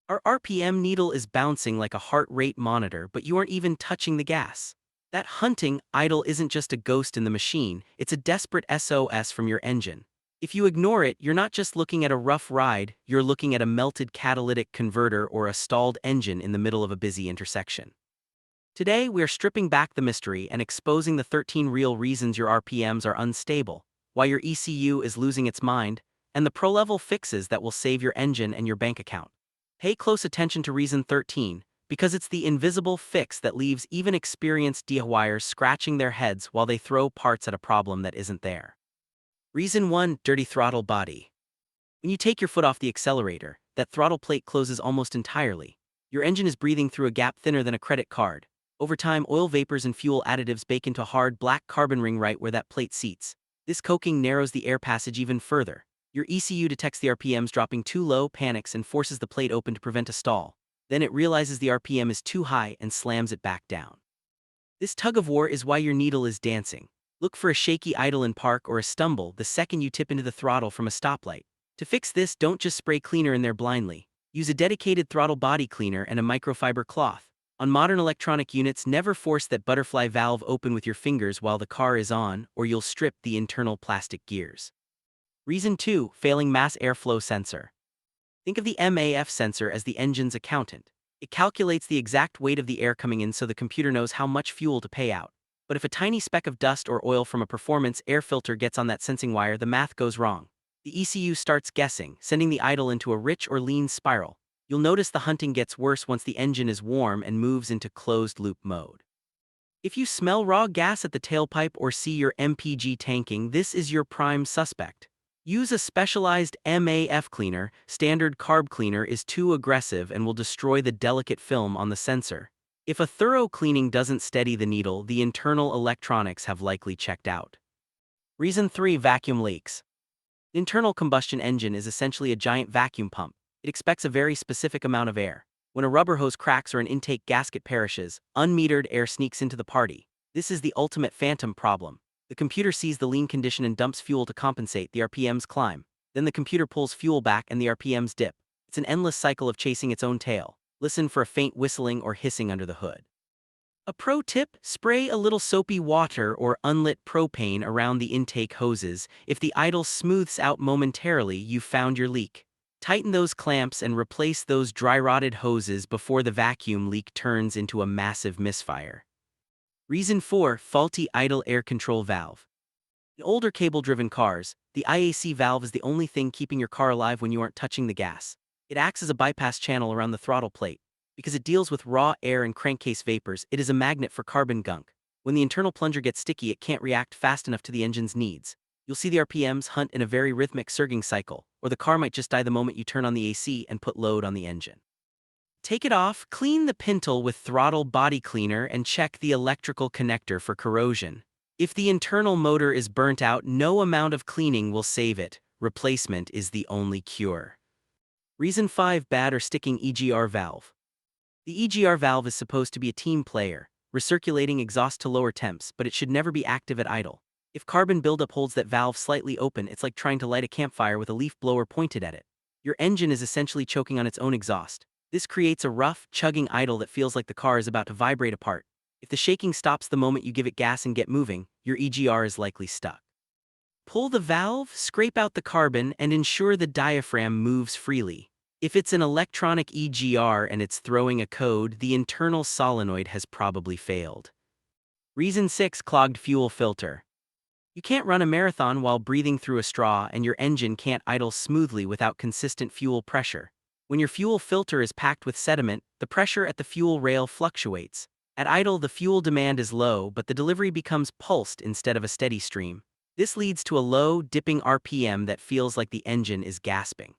Our RPM needle is bouncing like a heart rate monitor, but you aren't even touching the gas. That hunting idle isn't just a ghost in the machine, it's a desperate SOS from your engine. If you ignore it, you're not just looking at a rough ride, you're looking at a melted catalytic converter or a stalled engine in the middle of a busy intersection. Today, we're stripping back the mystery and exposing the 13 real reasons your RPMs are unstable, why your ECU is losing its mind, and the pro-level fixes that will save your engine and your bank account. Pay close attention to reason 13, because it's the invisible fix that leaves even experienced DIYers scratching their heads while they throw parts at a problem that isn't there. Reason 1: Dirty throttle body. When you take your foot off the accelerator, that throttle plate closes almost entirely. Your engine is breathing through a gap thinner than a credit card. Over time, oil vapors and fuel additives bake into a hard black carbon ring right where that plate seats. This coating narrows the air passage even further. Your ECU detects the RPMs dropping too low, panics, and forces the plate open to prevent a stall. Then it realizes the RPM is too high and slams it back down. This tug of war is why your needle is dancing. Look for a shaky idle in park or a stumble the second you tip into the throttle from a stoplight. To fix this, don't just spray cleaner in there blindly. Use a dedicated throttle body cleaner and a microfiber cloth. On modern electronic units, never force that butterfly valve open with your fingers while the car is on, or you'll strip the internal plastic gears. Reason 2: Failing mass airflow sensor. Think of the MAP sensor as the engine's accountant. It calculates the exact weight of the air coming in so the computer knows how much fuel to pay out. But if a tiny speck of dust or oil from a performance air filter gets on that sensing wire, the math goes wrong. The ECU starts guessing, sending the idle into a rich or lean spiral. You'll notice the hunting gets worse once the engine is warm and moves into closed-loop mode. If you smell raw gas at the tailpipe or see your MPG tanking, this is your prime suspect. Use a specialized MAF cleaner. Standard carb cleaner is too aggressive and will destroy the delicate film on the sensor. If a thorough cleaning doesn't steady the needle, the internal electronics have likely checked out. Reason 3: Vacuum leaks. An internal combustion engine is essentially a giant vacuum pump. It expects a very specific amount of air. When a rubber hose cracks or an intake gasket perishes, unmetered air sneaks into the party. This is the ultimate phantom problem. The computer sees the lean condition and dumps fuel to compensate. The RPMs climb. Then the computer pulls fuel back and the RPMs dip. It's an endless cycle of chasing its own tail. Listen for a faint whistling or hissing under the hood. A pro tip: spray a little soapy water or unlit propane around the intake hoses. If the idle smooths out momentarily, you've found your leak. Tighten those clamps and replace those dry-rotted hoses before the vacuum leak turns into a massive misfire. Reason 4: Faulty idle air control valve. In older cable-driven cars, the IAC valve is the only thing keeping your car alive when you aren't touching the gas. It acts as a bypass channel around the throttle plate. Because it deals with raw air and crankcase vapors, it is a magnet for carbon gunk. When the internal plunger gets sticky, it can't react fast enough to the engine's needs. You'll see the RPMs hunt in a very rhythmic surging cycle, or the car might just die the moment you turn on the AC and put load on the engine. Take it off, clean the pintle with throttle body cleaner, and check the electrical connector for corrosion. If the internal motor is burnt out, no amount of cleaning will save it. Replacement is the only cure. Reason 5: Bad or sticking EGR valve. The EGR valve is supposed to be a team player, recirculating exhaust to lower temps, but it should never be active at idle. If carbon buildup holds that valve slightly open, it's like trying to light a campfire with a leaf blower pointed at it. Your engine is essentially choking on its own exhaust. This creates a rough, chugging idle that feels like the car is about to vibrate apart. If the shaking stops the moment you give it gas and get moving, your EGR is likely stuck. Pull the valve, scrape out the carbon, and ensure the diaphragm moves freely. If it's an electronic EGR and it's throwing a code, the internal solenoid has probably failed. Reason 6: Clogged fuel filter. You can't run a marathon while breathing through a straw, and your engine can't idle smoothly without consistent fuel pressure. When your fuel filter is packed with sediment, the pressure at the fuel rail fluctuates. At idle, the fuel demand is low, but the delivery becomes pulsed instead of a steady stream. This leads to a low, dipping RPM that feels like the engine is gasping.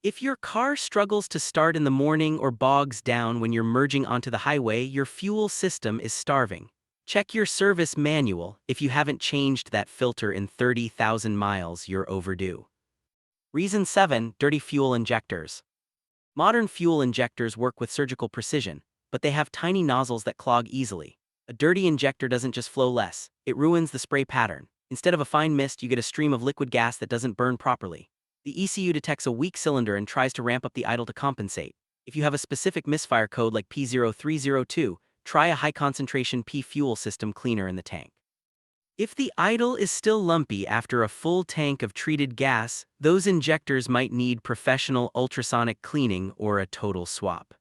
If your car struggles to start in the morning or bogs down when you're merging onto the highway, your fuel system is starving. Check your service manual. If you haven't changed that filter in 30,000 miles, you're overdue. Reason 7: Dirty fuel injectors. Modern fuel injectors work with surgical precision, but they have tiny nozzles that clog easily. A dirty injector doesn't just flow less, it ruins the spray pattern. Instead of a fine mist, you get a stream of liquid gas that doesn't burn properly. The ECU detects a weak cylinder and tries to ramp up the idle to compensate. If you have a specific misfire code like P0302, try a high-concentration P-fuel system cleaner in the tank. If the idle is still lumpy after a full tank of treated gas, those injectors might need professional ultrasonic cleaning or a total swap.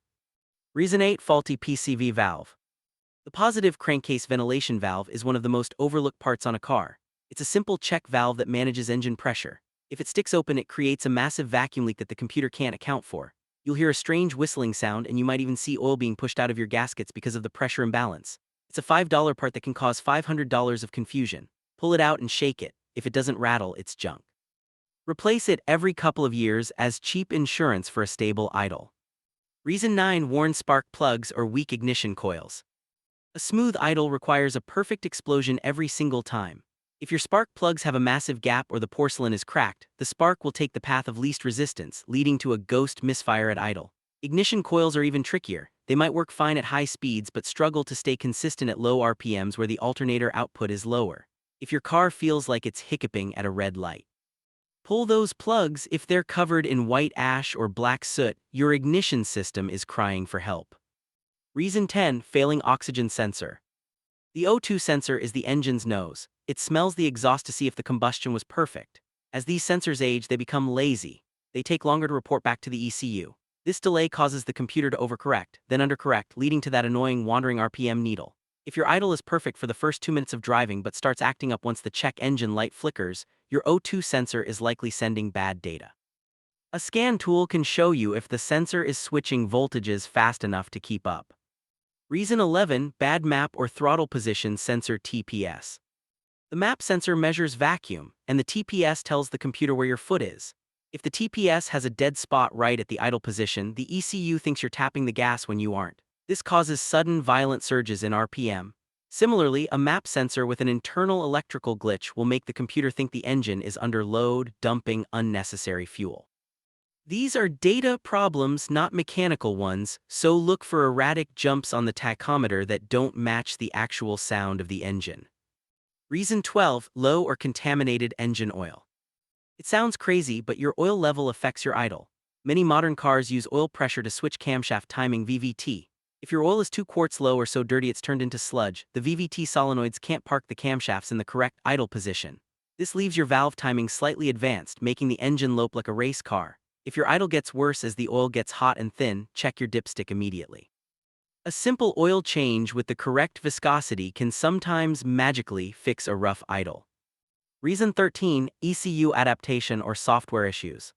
Reason 8. Faulty PCV valve. The positive crankcase ventilation valve is one of the most overlooked parts on a car. It's a simple check valve that manages engine pressure. If it sticks open, it creates a massive vacuum leak that the computer can't account for. You'll hear a strange whistling sound, and you might even see oil being pushed out of your gaskets because of the pressure imbalance. It's a $5 part that can cause $500 of confusion. Pull it out and shake it. If it doesn't rattle, it's junk. Replace it every couple of years as cheap insurance for a stable idle. Reason 9. Worn spark plugs or weak ignition coils. A smooth idle requires a perfect explosion every single time. If your spark plugs have a massive gap or the porcelain is cracked, the spark will take the path of least resistance, leading to a ghost misfire at idle. Ignition coils are even trickier. They might work fine at high speeds but struggle to stay consistent at low RPMs where the alternator output is lower. If your car feels like it's hiccuping at a red light, pull those plugs. If they're covered in white ash or black soot, your ignition system is crying for help. Reason 10. Failing oxygen sensor. The O2 sensor is the engine's nose. It smells the exhaust to see if the combustion was perfect. As these sensors age, they become lazy. They take longer to report back to the ECU. This delay causes the computer to overcorrect, then undercorrect, leading to that annoying wandering RPM needle. If your idle is perfect for the first 2 minutes of driving but starts acting up once the check engine light flickers, your O2 sensor is likely sending bad data. A scan tool can show you if the sensor is switching voltages fast enough to keep up. Reason 11. Bad MAP or throttle position sensor TPS. The MAP sensor measures vacuum, and the TPS tells the computer where your foot is. If the TPS has a dead spot right at the idle position, the ECU thinks you're tapping the gas when you aren't. This causes sudden violent surges in RPM. Similarly, a MAP sensor with an internal electrical glitch will make the computer think the engine is under load, dumping unnecessary fuel. These are data problems, not mechanical ones, so look for erratic jumps on the tachometer that don't match the actual sound of the engine. Reason 12. Low or contaminated engine oil. It sounds crazy, but your oil level affects your idle. Many modern cars use oil pressure to switch camshaft timing (VVT). If your oil is 2 quarts low or so dirty it's turned into sludge, the VVT solenoids can't park the camshafts in the correct idle position. This leaves your valve timing slightly advanced, making the engine lope like a race car. If your idle gets worse as the oil gets hot and thin, check your dipstick immediately. A simple oil change with the correct viscosity can sometimes magically fix a rough idle. Reason 13. ECU adaptation or software issues.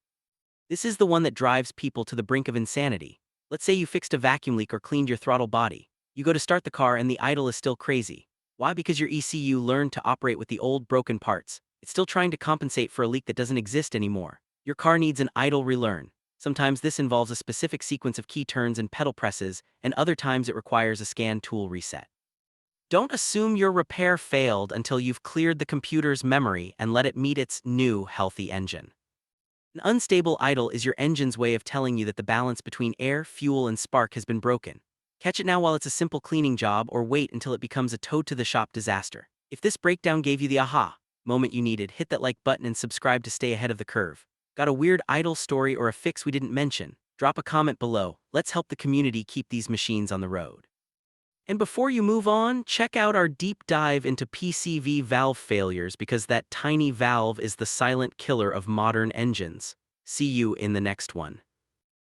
This is the one that drives people to the brink of insanity. Let's say you fixed a vacuum leak or cleaned your throttle body. You go to start the car and the idle is still crazy. Why? Because your ECU learned to operate with the old broken parts. It's still trying to compensate for a leak that doesn't exist anymore. Your car needs an idle relearn. Sometimes this involves a specific sequence of key turns and pedal presses, and other times it requires a scan tool reset. Don't assume your repair failed until you've cleared the computer's memory and let it meet its new, healthy engine. An unstable idle is your engine's way of telling you that the balance between air, fuel, and spark has been broken. Catch it now while it's a simple cleaning job, or wait until it becomes a towed-to-the-shop disaster. If this breakdown gave you the aha moment you needed, hit that like button and subscribe to stay ahead of the curve. Got a weird idle story or a fix we didn't mention? Drop a comment below. Let's help the community keep these machines on the road. And before you move on, check out our deep dive into PCV valve failures, because that tiny valve is the silent killer of modern engines. See you in the next one.